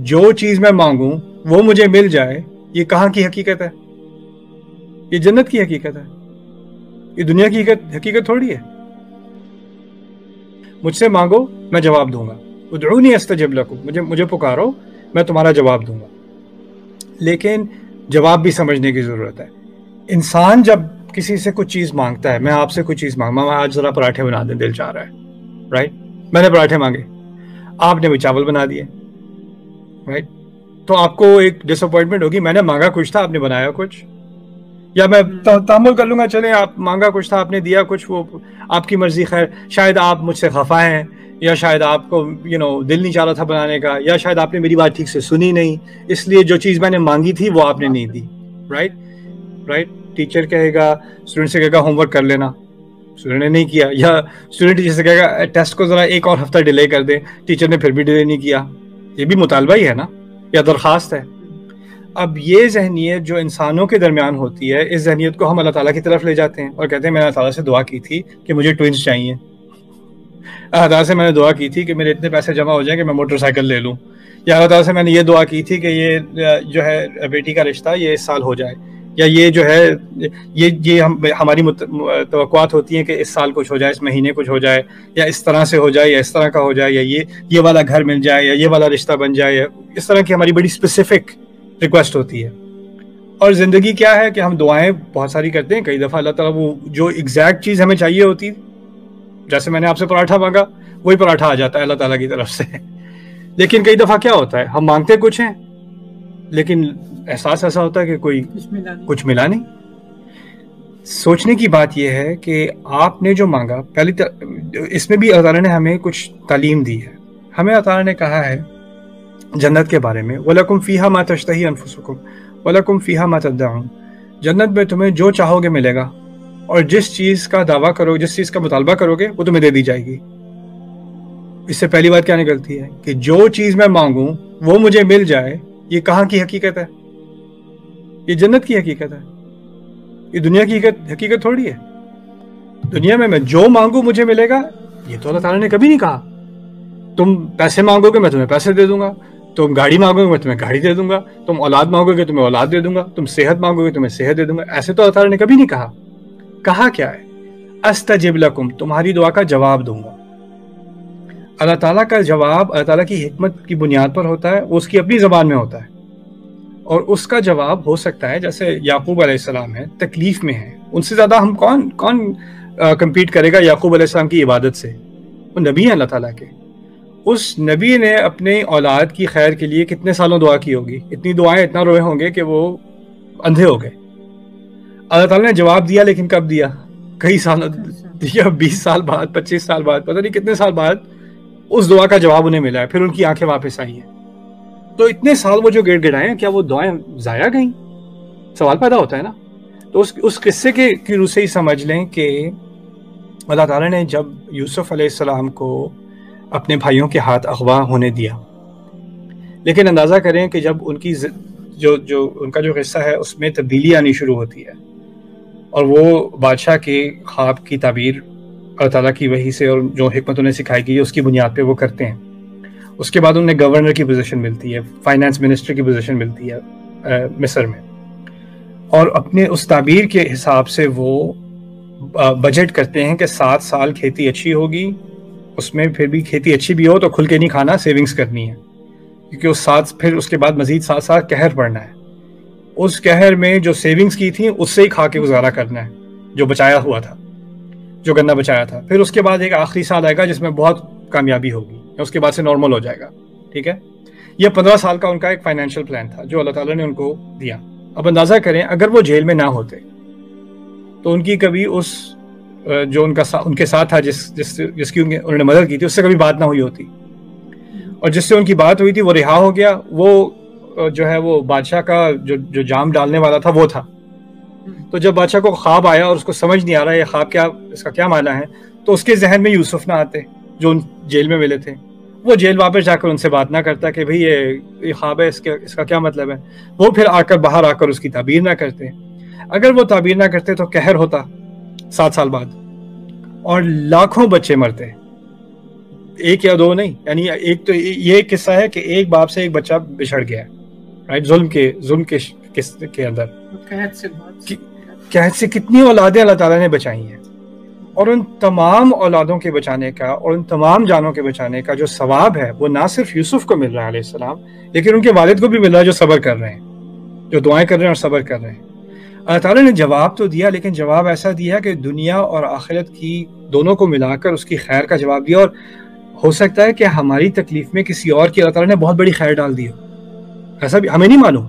جو چیز میں مانگوں وہ مجھے مل جائے، یہ کہاں کی حقیقت ہے؟ یہ جنت کی حقیقت ہے، یہ دنیا کی حقیقت تھوڑی ہے۔ مجھ سے مانگو میں جواب دوں گا، ادعونی استجب لکم، مجھے پکارو میں تمہارا جواب دوں گا۔ لیکن جواب بھی سمجھنے کی ضرورت ہے۔ انسان جب کسی سے کچھ چیز مانگتا ہے، میں آپ سے کچھ چیز مانگا، آج ذرا پراٹھے بنا دیں، دل چاہ رہا ہے، رائٹ؟ میں نے پراٹھے مانگے، آپ نے بھی چاول بنا دیے، رائٹ؟ تو آپ کو ایک ڈس اپوائنٹمنٹ ہوگی، میں نے مانگا کچھ تھا، آپ نے بنایا کچھ۔ یا میں تحمل کر لوں گا، چلیں آپ مانگا کچھ تھا، آپ نے دیا کچھ، وہ آپ کی مرضی، خیر شاید آپ مجھ سے خفا ہیں، یا شاید آپ کو دل نہیں چاہ رہا تھا بنانے کا، یا شاید آپ نے میری بات ٹھیک سے سنی نہیں، اس لیے جو چیز میں نے مانگی تھی وہ آپ نے نہیں دی، رائٹ؟ ٹیچر کہے گا، اسٹوڈنٹ سے کہے گا ہوم ورک کر لینا، اسٹوڈنٹ نے نہیں کیا، یا اسٹوڈنٹ ٹیچر سے کہے گا ٹیسٹ کو ذرا ایک اور ہفتہ ڈیلے کر دے، ٹیچر نے پھر بھی ڈیلے نہیں کیا، یہ بھی مطالبہ ہی ہے نا، یا درخواست ہے۔ اب یہ ذہنیت جو انسانوں کے درمیان ہوتی ہے، اس ذہنیت کو ہم اللہ تعالیٰ کی طرف لے جاتے ہیں اور کہتے ہیں میں اللہ تعالیٰ سے دعا کی تھی کہ مجھے ٹوئنس چاہیے، اللہ تعالیٰ سے میں نے دعا کی تھی کہ میرے اتنے پیسے جمع ہو جائیں کہ میں موٹر سائیکل لے لوں، یا اللہ تعالیٰ سے میں نے یہ دعا کی تھی کہ یہ جو ہے بیٹی کا رشتہ یہ اس سال ہو جائے، یا یہ جو ہے یہ ہماری توقعات ہوتی ہیں کہ اس سال کچھ ہو جائے، اس مہینے کچھ ہو جائے، یا اس طرح سے ہو جائے، یا اس طرح کا ہو جائے، یا یہ والا گھر مل جائے، یا یہ والا رشتہ بن جائے، یا اس طرح کی ہماری بڑی اسپیسیفک ریکویسٹ ہوتی ہے۔ اور زندگی کیا ہے کہ ہم دعائیں بہت ساری کرتے ہیں، کئی دفعہ اللہ تعالیٰ وہ جو ایگزیکٹ چیز ہمیں چاہیے ہوتی، جیسے میں نے آپ سے پراٹھا مانگا، وہی پراٹھا آ جاتا ہے اللہ تعالیٰ کی طرف سے۔ لیکن کئی دفعہ کیا ہوتا ہے، ہم مانگتے کچھ ہیں لیکن احساس ایسا ہوتا ہے کہ کوئی کچھ ملا نہیں۔ سوچنے کی بات یہ ہے کہ آپ نے جو مانگا، پہلی اس میں بھی اللہ تعالیٰ نے ہمیں کچھ تعلیم دی ہے۔ ہمیں اللہ تعالیٰ نے کہا ہے جنت کے بارے میں، وَلَكُمْ فِيهَا مَا تَشْتَهِي أَنفُسُكُمْ وَلَكُمْ فِيهَا مَا تَدَّعُونَ۔ جنت میں تمہیں جو چاہو گے ملے گا، اور جس چیز کا دعویٰ کرو، جس چیز کا مطالبہ کرو گے وہ تمہیں دے دی جائے گی۔ اس سے پہلی بات کیا نکلتی ہے کہ جو چیز میں مانگوں وہ مجھے مل جائے، یہ کہاں کی حقیقت ہے؟ یہ جنت کی حقیقت ہے، یہ دنیا کی حقیقت تھوڑی ہے۔ دنیا میں جو مانگوں مجھے ملے گا، یہ تو اللہ تعالیٰ نے کبھی نہیں کہا۔ تم پیسے مانگو گے میں تمہیں پیسے دے دوں گا، تم گاڑی مانگو گے میں تمہیں گاڑی دے دوں گا، تم اولاد مانگو گے تمہیں اولاد دے دوں گا، تم صحت مانگو گے تمہیں صحت دے دوں گا۔ ایسے تو اللہ تعالیٰ نے کبھی نہیں کہا۔ کہا کیا ہے؟ استجب لکم، تمہاری دعا کا جواب دوں گا۔ اللہ تعالیٰ کا جواب اللہ تعالیٰ کی حکمت کی بنیاد پر ہوتا ہے، وہ اس کی اپنی زبان میں ہوتا ہے، اور اس کا جواب ہو سکتا ہے جیسے یعقوب علیہ السلام ہے، تکلیف میں ہے، ان سے زیادہ ہم کون کمپیٹ کرے گا یعقوب علیہ السلام کی عبادت سے؟ وہ نبی ہیں اللہ تعالیٰ کے۔ اس نبی نے اپنے اولاد کی خیر کے لیے کتنے سالوں دعا کی ہوگی، اتنی دعائیں، اتنا روئے ہوں گے کہ وہ اندھے ہو گئے۔ اللہ تعالیٰ نے جواب دیا، لیکن کب دیا؟ کئی سال دیا، 20 سال بعد، 25 سال بعد، پتہ نہیں کتنے سال بعد اس دعا کا جواب انہیں ملا ہے، پھر ان کی آنکھیں واپس آئی ہیں۔ تو اتنے سال وہ جو گڑ گڑائے ہیں، کیا وہ دعائیں ضائع گئیں؟ سوال پیدا ہوتا ہے نا۔ تو اس قصے کی روح سے ہی سمجھ لیں کہ اللہ تعالیٰ نے جب یوسف علیہ السلام کو اپنے بھائیوں کے ہاتھ اغوا ہونے دیا، لیکن اندازہ کریں کہ جب ان کی ان کا جو قصہ ہے اس میں تبدیلی آنی شروع ہوتی ہے، اور وہ بادشاہ کے خواب کی تعبیر اللہ تعالیٰ کی وحی سے اور جو حکمت انہیں سکھائی گئی ہے اس کی بنیاد پہ وہ کرتے ہیں۔ اس کے بعد انہیں گورنر کی پوزیشن ملتی ہے، فائنانس منسٹر کی پوزیشن ملتی ہے مصر میں، اور اپنے اس تعبیر کے حساب سے وہ بجٹ کرتے ہیں کہ 7 سال کھیتی اچھی ہوگی، اس میں پھر بھی کھیتی اچھی بھی ہو تو کھل کے نہیں کھانا، سیونگز کرنی ہے، کیونکہ پھر اس کے بعد مزید 7 سال قہر پڑنا ہے۔ اس قہر میں جو سیونگز کی تھیں اس سے ہی کھا کے گزارا کرنا ہے، جو بچایا ہوا تھا، جو گنا بچایا تھا۔ پھر اس کے بعد ایک آخری سال آئے گا جس میں بہت کامیابی ہوگی، اس کے بعد سے نارمل ہو جائے گا، ٹھیک ہے۔ یہ 15 سال کا ان کا ایک فائنینشیل پلان تھا جو اللہ تعالیٰ نے ان کو دیا۔ اب اندازہ کریں اگر وہ جیل میں نہ ہوتے تو ان کی کبھی اس جو ان کے ساتھ تھا جس کی انہوں نے مدد کی تھی، اس سے کبھی بات نہ ہوئی ہوتی، اور جس سے ان کی بات ہوئی تھی وہ رہا ہو گیا، وہ جو ہے وہ بادشاہ کا جو جام ڈالنے والا تھا وہ تھا۔ تو جب بادشاہ کو خواب آیا اور اس کو سمجھ نہیں آ رہا ہے یہ خواب کیا، اس کا کیا معنی ہے، تو اس کے ذہن میں یوسف نہ آتے جو ان جیل میں ملے تھے، وہ جیل واپس جا کر ان سے بات نہ کرتا کہ بھئی یہ خواب ہے، اس کا کیا مطلب ہے، وہ پھر باہر آ کر اس کی تعبیر نہ کرتے۔ اگر وہ تعبیر نہ کرتے تو قہر ہوتا 7 سال بعد، اور لاکھوں بچے مرتے، ایک یا دو نہیں، یعنی ایک تو یہ قصہ ہے کہ ایک باپ سے ایک بچہ بچھڑ گیا ہے، رائٹ، ظلم کے اندر، قحط سے کتنی اولادیں اللہ تعالیٰ نے بچائی ہیں، اور ان تمام اولادوں کے بچانے کا اور ان تمام جانوں کے بچانے کا جو ثواب ہے وہ نہ صرف یوسف کو مل رہا ہے علیہ السلام، لیکن ان کے والد کو بھی مل رہا ہے جو صبر کر رہے ہیں، جو دعائیں کر رہے ہیں اور صبر کر رہے ہیں۔ اللہ تعالیٰ نے جواب تو دیا، لیکن جواب ایسا دیا کہ دنیا اور آخرت کی دونوں کو ملا کر اس کی خیر کا جواب دیا، اور ہو سکتا ہے کہ ہماری تکلیف میں کسی اور کی اللہ تعالیٰ نے بہت بڑی خیر ڈال دی ہو، ایسا بھی ہمیں نہیں معلوم،